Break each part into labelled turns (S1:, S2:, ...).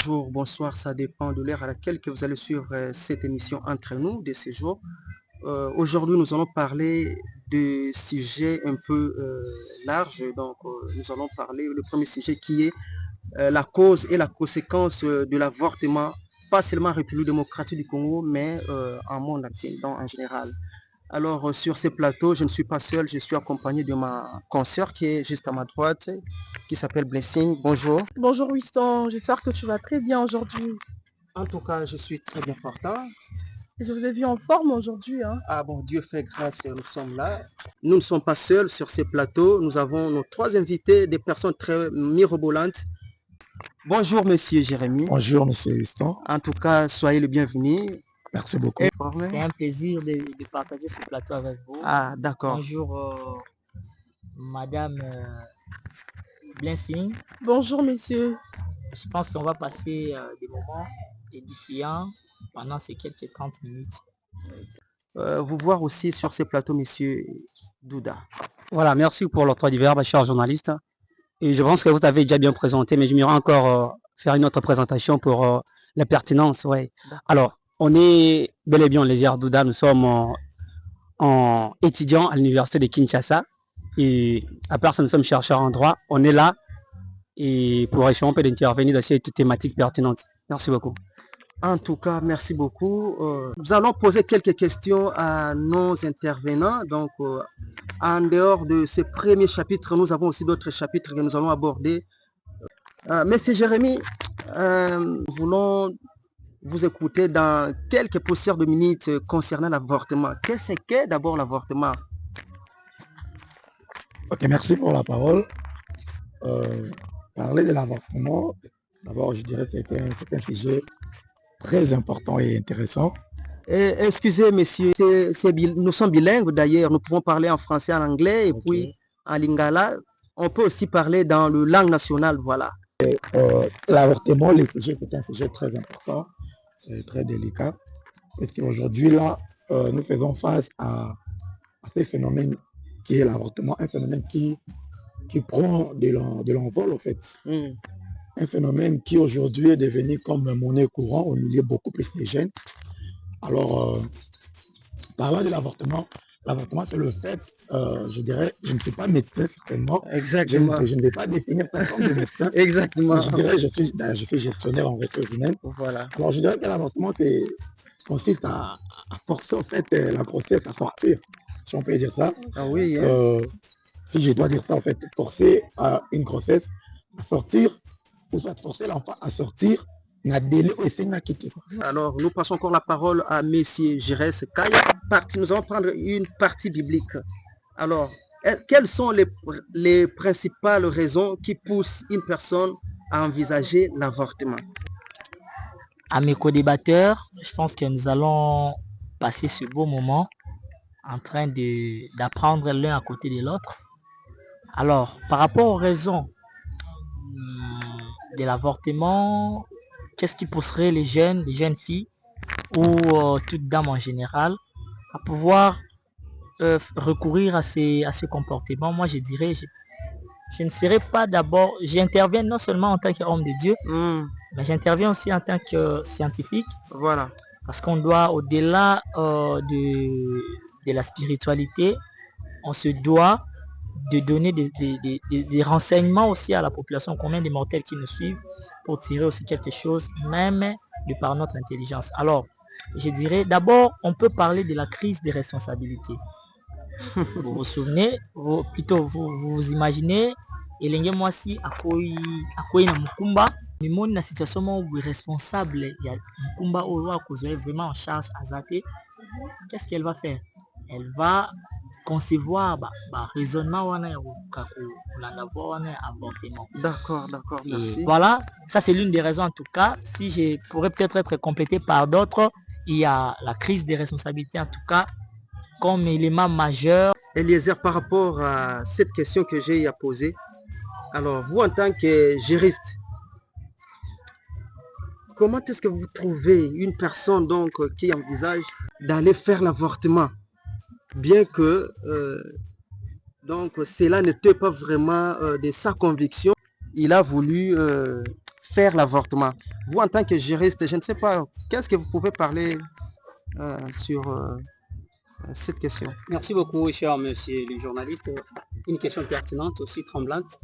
S1: bonjour, bonsoir, ça dépend de l'heure à laquelle que vous allez suivre cette émission entre nous de ces jours. Aujourd'hui, nous allons parler de sujets un peu larges. Donc, nous allons parler le premier sujet qui est la cause et la conséquence de l'avortement, pas seulement en République démocratique du Congo, mais en monde entier, donc en général. Alors, sur ces plateaux, je ne suis pas seul, je suis accompagné de ma consoeur qui est juste à ma droite, qui s'appelle Blessing. Bonjour.
S2: Bonjour Winston, j'espère que tu vas très bien aujourd'hui.
S1: En tout cas, je suis très bien portant.
S2: Je vous ai vu en forme aujourd'hui.
S1: Ah bon, Dieu fait grâce, nous sommes là. Nous ne sommes pas seuls sur ces plateaux. Nous avons nos trois invités, des personnes très mirobolantes. Bonjour, monsieur Jérémy.
S3: Bonjour, monsieur Winston.
S1: En tout cas, soyez le bienvenu.
S3: Merci beaucoup.
S4: C'est un plaisir de partager ce plateau avec vous.
S1: Ah, d'accord.
S4: Bonjour, madame Blessing.
S2: Bonjour, messieurs.
S4: Je pense qu'on va passer des moments édifiants pendant ces quelques 30 minutes.
S1: Vous voir aussi sur ces plateaux, monsieur Douda.
S5: Voilà, merci pour l'octroi du verbe, cher journaliste. Et je pense que vous avez déjà bien présenté, mais j'aimerais encore faire une autre présentation pour la pertinence. Ouais. Alors, on est bel et bien les Douda, nous sommes en étudiants à l'université de Kinshasa. Et à part ça, nous sommes chercheurs en droit. On est là et pour essayer un peu d'intervenir dans cette thématique pertinente. Merci beaucoup.
S1: En tout cas, merci beaucoup. Nous allons poser quelques questions à nos intervenants. Donc, en dehors de ce premier chapitre, nous avons aussi d'autres chapitres que nous allons aborder. Monsieur Jérémy, nous voulons vous écouter dans quelques poussières de minutes concernant l'avortement. Qu'est-ce qu'est d'abord l'avortement?
S3: Ok, merci pour la parole. Parler de l'avortement, d'abord, je dirais que c'est un sujet très important et intéressant.
S1: Excusez, messieurs, nous sommes bilingues d'ailleurs. Nous pouvons parler en français, en anglais et puis en lingala. On peut aussi parler dans le langue nationale, voilà.
S3: L'avortement, c'est un sujet très important, très délicat. Parce qu'aujourd'hui, là, nous faisons face à ce phénomène qui est l'avortement, un phénomène qui prend de l'envol, en fait. Un phénomène qui aujourd'hui est devenu comme monnaie courante au milieu beaucoup plus des jeunes. Alors, parlant de l'avortement, c'est le fait, je dirais, je ne suis pas médecin certainement.
S1: Exactement.
S3: Je ne vais pas définir ça comme de médecin.
S1: Exactement.
S3: Je dirais, je suis gestionnaire en ressources humaines.
S1: Voilà.
S3: Alors, je dirais que l'avortement consiste à forcer en fait la grossesse à sortir, si on peut dire ça.
S1: Ah oui.
S3: Si je dois dire ça, en fait, forcer une grossesse à sortir, ou soit forcer l'enfant à sortir.
S1: Alors, nous passons encore la parole à Messieurs Jérès Kaya. Nous allons prendre une partie biblique. Alors, quelles sont les principales raisons qui poussent une personne à envisager l'avortement?
S4: À mes co-débatteurs, je pense que nous allons passer ce beau moment en train d'apprendre l'un à côté de l'autre. Alors, par rapport aux raisons de l'avortement, qu'est-ce qui pousserait les jeunes filles ou toute dame en général à pouvoir recourir à ces comportements? Moi, je dirais, je ne serais pas d'abord, j'interviens non seulement en tant qu'homme de Dieu, mais j'interviens aussi en tant que scientifique.
S1: Voilà.
S4: Parce qu'on doit, au-delà de la spiritualité, on se doit de donner des renseignements aussi à la population, combien de mortels qui nous suivent, pour tirer aussi quelque chose, même de par notre intelligence. Alors, je dirais, d'abord, on peut parler de la crise des responsabilités. Vous vous souvenez, vous vous imaginez, Elenge Mwasi akoyi na Mukumba, mimoni na situation où responsable, il y a Mukumba Owa qui est vraiment en charge à Zate. Qu'est-ce qu'elle va faire? Elle va concevoir raisonnement avortement.
S1: D'accord, merci.
S4: Voilà, ça c'est l'une des raisons en tout cas. Si je pourrais peut-être être complété par d'autres, il y a la crise des responsabilités en tout cas comme élément majeur.
S1: Eliezer, par rapport à cette question que j'ai à poser, alors vous en tant que juriste, comment est-ce que vous trouvez une personne donc qui envisage d'aller faire l'avortement, bien que donc cela n'était pas vraiment de sa conviction? il a voulu faire l'avortement. Vous, en tant que juriste, je ne sais pas, qu'est-ce que vous pouvez parler sur cette question?
S5: Merci beaucoup, cher monsieur le journaliste. Une question pertinente, aussi tremblante.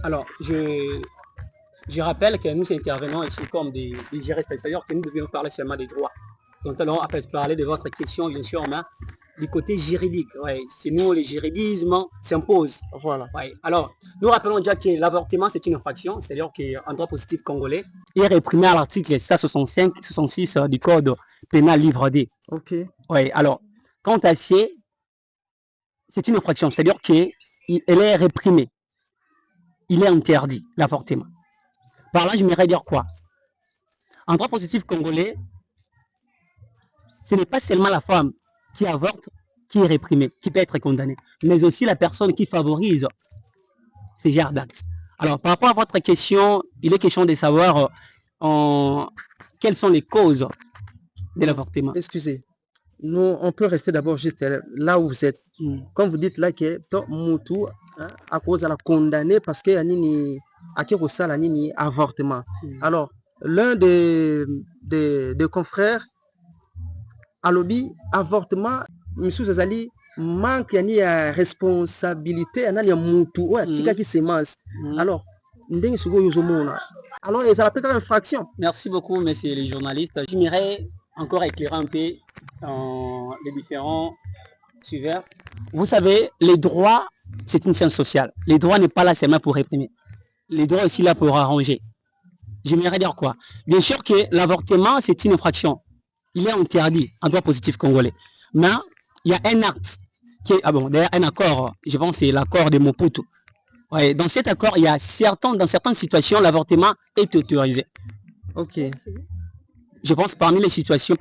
S5: Alors, je rappelle que nous intervenons ici comme des juristes, c'est-à-dire que nous devions parler seulement des droits. Donc, allons après parler de votre question, bien sûr, mais du côté juridique. Ouais, c'est nous, le juridisme s'impose.
S1: Voilà.
S5: Ouais. Alors, nous rappelons déjà que l'avortement, c'est une infraction, c'est-à-dire qu'en droit positif congolais, il est réprimé à l'article 165-66 du Code pénal livre D.
S1: Ok.
S5: Ouais, alors, quant à C, c'est une infraction, c'est-à-dire qu'elle est réprimée. Il est interdit, l'avortement. Par là, je m'aimerais dire quoi? En droit positif congolais, ce n'est pas seulement la femme qui avorte qui est réprimée, qui peut être condamnée, mais aussi la personne qui favorise ces genres d'actes. Alors, par rapport à votre question, il est question de savoir quelles sont les causes de l'avortement.
S1: Excusez. Nous, on peut rester d'abord juste là où vous êtes. Comme vous dites là que Moutou, à cause de la condamnée parce qu'il y a un avortement. Alors, l'un des confrères a lobby avortement, M. Zazali manque de responsabilité, il y a Moutou, qui semence. Alors, alors, ils appellent ça infraction.
S5: Merci beaucoup, monsieur les journalistes. J'aimerais encore éclairer un peu les différents suiveurs. Vous savez, les droits, c'est une science sociale. Les droits n'est pas là seulement pour réprimer. Les droits aussi là pour arranger. J'aimerais dire quoi? Bien sûr que l'avortement, c'est une infraction. Il est interdit en droit positif congolais. Mais il y a un acte qui est, d'ailleurs un accord, je pense que c'est l'accord de Mobutu. Ouais, dans cet accord, il y a dans certaines situations, l'avortement est autorisé.
S1: Ok.
S5: Je pense parmi les situations,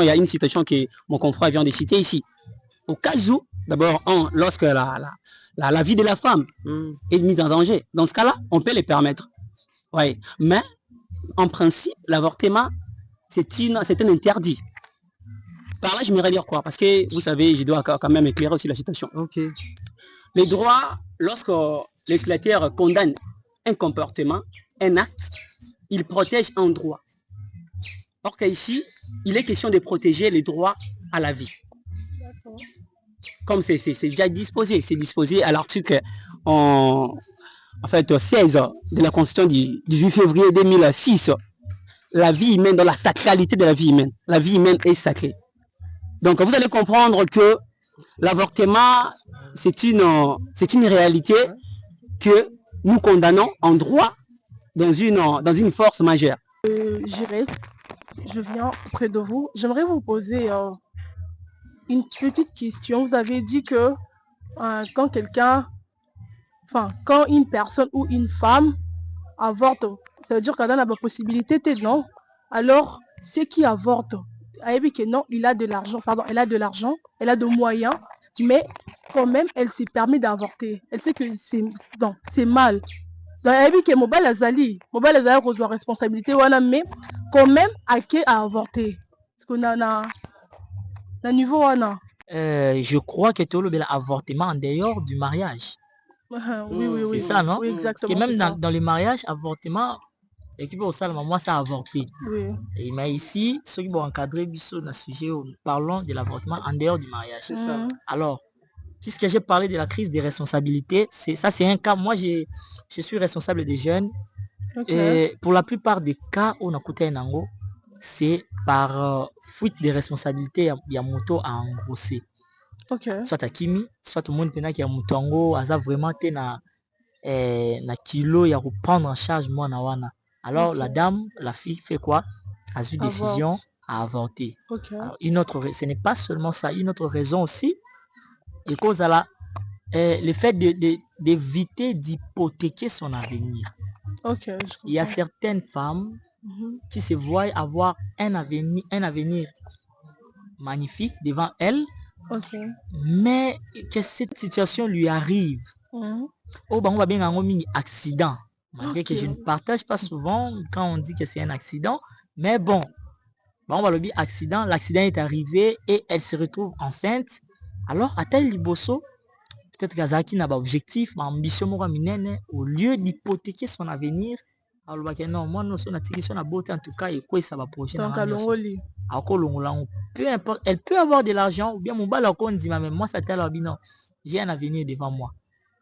S5: il y a une situation que mon confrère vient de citer ici. Au cas où, d'abord, lorsque la vie de la femme est mise en danger, dans ce cas-là, on peut les permettre. Ouais. Mais, en principe, l'avortement, c'est un interdit. Par là, je m'aimerais dire quoi? Parce que, vous savez, je dois quand même éclairer aussi la situation.
S1: Ok.
S5: Les droits, lorsque le législateur condamne un comportement, un acte, il protège un droit. Or qu'ici, il est question de protéger les droits à la vie. Comme c'est déjà disposé, c'est disposé à l'article 16 de la Constitution du 18 février 2006. La vie humaine, dans la sacralité de la vie humaine. La vie humaine est sacrée. Donc vous allez comprendre que l'avortement, c'est une réalité que nous condamnons en droit dans une force majeure.
S2: Juriste, je viens auprès de vous. J'aimerais vous poser une petite question. Vous avez dit que quand une personne ou une femme avorte, ça veut dire qu'elle a la possibilité, non? Alors, ceux qui avortent, non, elle a de l'argent, elle a de moyens, mais quand même, elle se permet d'avorter. Elle sait que c'est mal. Donc, elle dit que mobile azali reçoit responsabilité, mais quand même, à qui a avorté? Parce qu'on a un niveau,
S4: je crois que tout le avortement en dehors du mariage.
S2: Oui,
S4: C'est ça, non?
S2: Oui, exactement.
S4: Parce que même dans le mariage, avortement, l'équipe au salle, moi, ça a avorté.
S2: Oui.
S4: Mais ici, ceux qui vont encadrer le sujet, parlons de l'avortement en dehors du mariage.
S1: C'est ça.
S4: Alors, puisque j'ai parlé de la crise des responsabilités, ça c'est un cas. Moi, je suis responsable des jeunes.
S2: Okay.
S4: Et pour la plupart des cas où on a coûté un ango, c'est par fuite des responsabilités, il y a moto à engrosser.
S2: Okay.
S4: Soit à Kimi, soit au monde qui a moto ango, ça vraiment été na kilo, il y a reprendre en charge moi na wana. Alors la fille fait quoi? A eu décision à avorter.
S2: Okay.
S4: Alors, ce n'est pas seulement ça, une autre raison aussi, et cause à le fait d'éviter d'hypothéquer son avenir.
S2: Okay,
S4: il y a certaines femmes qui se voient avoir un avenir magnifique devant elles, mais que cette situation lui arrive. Au accident. Malgré que je ne partage pas souvent quand on dit que c'est un accident, mais bon, on va le dire accident, l'accident est arrivé et elle se retrouve enceinte. Alors, à tel liboso, peut-être Kazaki n'a pas objectif, mais ambition mora minene, au lieu d'hypothéquer son avenir, alors non, moi non, son attiré son beauté en tout cas, et quoi ça va prochain.
S2: Donc à l'ongoli.
S4: Peu importe, elle peut avoir de l'argent, ou bien mon bal on dit, mais moi ça t'a l'air non, j'ai un avenir devant moi.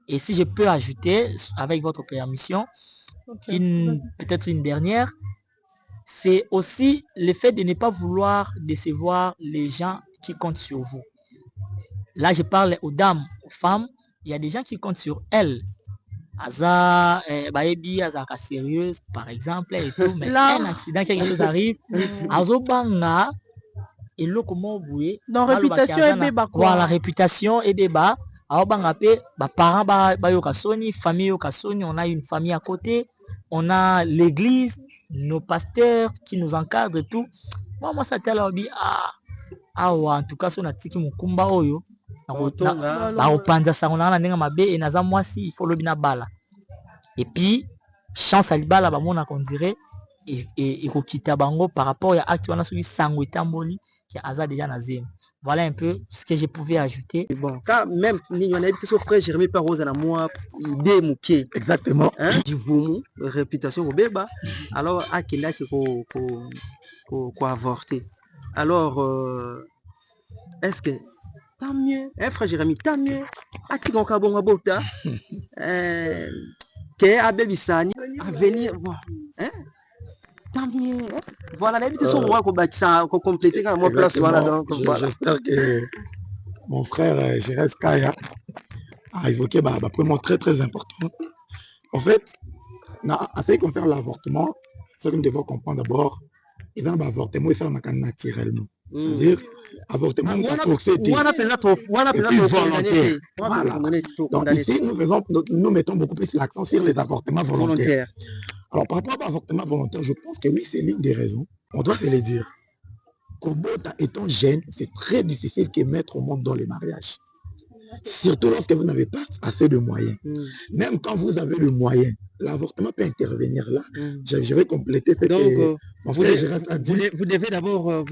S4: Et si je peux ajouter, avec votre permission, peut-être une dernière, c'est aussi le fait de ne pas vouloir décevoir les gens qui comptent sur vous. Là, je parle aux dames, aux femmes. Il y a des gens qui comptent sur elles. Aza, baebi, aza sérieuse, par exemple, et tout. Mais un accident, quelque chose arrive. Azo banga, et le comment vous
S2: dans réputation et béba quoi.
S4: Voilà, réputation et béba. Alors banga pe, parents ba yo kasoni, famille yo kasoni. On a une famille à côté. On a l'église, nos pasteurs qui nous encadrent et tout. Moi, ça t'a l'air en tout cas, on a tiki mukumba oyo. Il faut le bala. Et puis, chance à l'ibala, on dirait, et quitter bango par rapport à l'acte on a suivi sangue tamboli qui a déjà nazim. Voilà un peu ce que je pouvais ajouter.
S1: Bon, quand même, nous avons habité sur frère Jérémy Parose à moi, idée mouké.
S3: Exactement.
S1: Du voumou, réputation au béba. Alors, à qui là qui quoi avorter. Alors, est-ce que tant mieux, hein, frère Jérémy, tant mieux. Ati gonka bonga bota. Que abebisani à venir bon, hein? Tant mieux. Voilà, l'habitude sont moi qu'on compléter quand mon place voilà donc voilà.
S3: J'espère que mon frère Gérès Kaya a évoqué un point très très important. En fait, en ce qui concerne l'avortement, ce que nous devons comprendre d'abord, et dans l'avortement, il faut le naturellement. C'est-à-dire, avortement, on a forcé. On a volontaire. Voilà. Donc ici, nous mettons beaucoup plus l'accent sur les avortements volontaires. Alors, par rapport à l'avortement volontaire, je pense que oui, c'est l'une des raisons. On doit se le dire. Kobota étant jeune, c'est très difficile de mettre au monde dans les mariages. Surtout lorsque vous n'avez pas assez de moyens. Même quand vous avez le moyen, l'avortement peut intervenir là. Je vais compléter ce que mon frère Gérard a dit.
S1: Vous devez d'abord,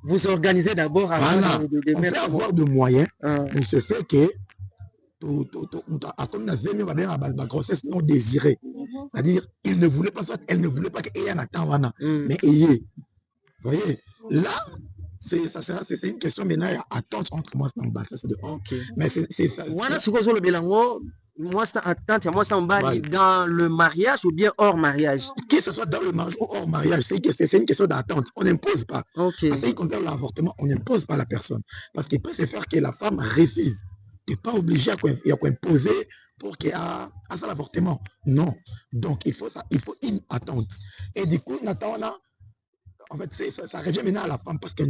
S1: vous organiser d'abord avant de
S3: on
S1: mettre...
S3: peut avoir de moyens, mais ce fait que la grossesse non désirée. C'est-à-dire, il ne voulait pas, soit elle ne voulait pas qu'il y ait un attend, mais ayez. Vous voyez, là, c'est une question maintenant à attendre entre moi et Samba. Ça, c'est de mais c'est ça.
S1: Voilà ce que je veux dire. Moi, c'est attente, moi, ça dans le mariage ou bien hors mariage.
S3: Que ce soit dans le mariage ou hors mariage, c'est une question d'attente. On n'impose pas. En ce qui concerne l'avortement, on n'impose pas la personne. Parce qu'il peut se faire que la femme refuse. Tu n'es pas obligé à imposer pour qu'il y ait l'avortement. Non. Donc, il faut une attente. Et du coup, Nathan, en fait, ça revient maintenant à la femme parce qu'elle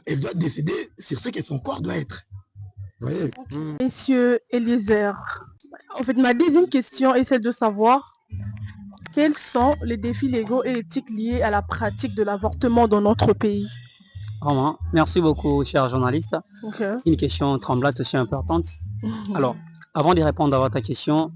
S3: elle doit décider sur ce que son corps doit être. Vous voyez?
S2: Monsieur Eliezer, en fait, ma deuxième question est celle de savoir quels sont les défis légaux et éthiques liés à la pratique de l'avortement dans notre pays.
S5: Vraiment, merci beaucoup, cher journaliste. Une question tremblante aussi importante. Alors, avant de répondre à votre question,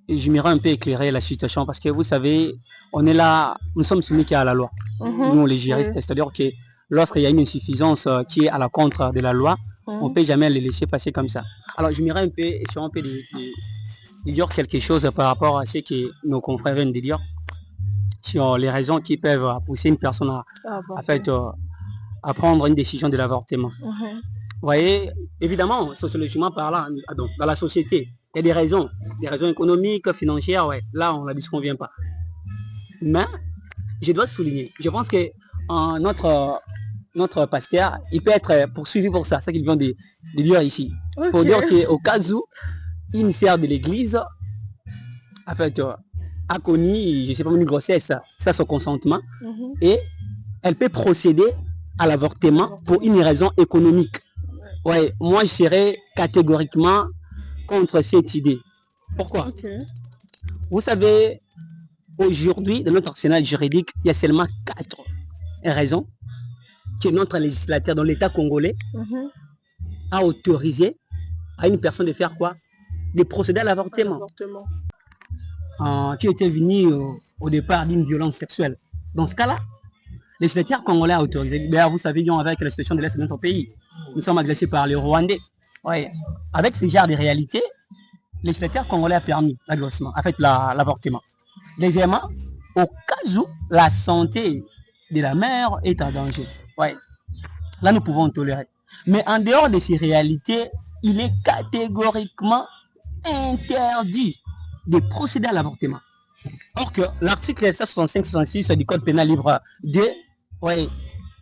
S5: j'aimerais un peu éclairer la situation parce que vous savez, on est là, nous sommes soumis à la loi, nous les juristes, c'est-à-dire que lorsqu'il y a une insuffisance qui est à la contre de la loi, on ne peut jamais les laisser passer comme ça. Alors j'aimerais un peu essayer de dire quelque chose par rapport à ce que nos confrères viennent de dire sur les raisons qui peuvent pousser une personne à prendre une décision de l'avortement. Vous voyez, évidemment, sociologiquement parlant, dans la société, il y a des raisons économiques, financières, ouais. Là, on ne la disconvient pas. Mais, je dois souligner, je pense que notre pasteur, il peut être poursuivi pour ça, c'est ce qu'il vient de dire ici. Pour dire qu'au cas où, une sœur de l'église, en fait, a connu, je ne sais pas, une grossesse, sans son consentement, et elle peut procéder à l'avortement pour une raison économique. Ouais, moi, je serais catégoriquement contre cette idée. Pourquoi? Vous savez, aujourd'hui, dans notre arsenal juridique, il y a seulement 4 raisons que notre législateur dans l'État congolais a autorisé à une personne de faire quoi? De procéder à l'avortement. Qui était venu au départ d'une violence sexuelle. Dans ce cas-là, le législateur congolais a autorisé. D'ailleurs, vous savez, avec la situation de l'Est de notre pays, nous sommes agressés par les Rwandais. Ouais. Avec ce genre de réalité, le législateur congolais a permis l'adossement, en fait l'avortement. Deuxièmement, au cas où la santé de la mère est en danger. Ouais. Là, nous pouvons tolérer. Mais en dehors de ces réalités, il est catégoriquement interdit de procéder à l'avortement. Or que l'article 165-66 du Code pénal livre 2, ouais,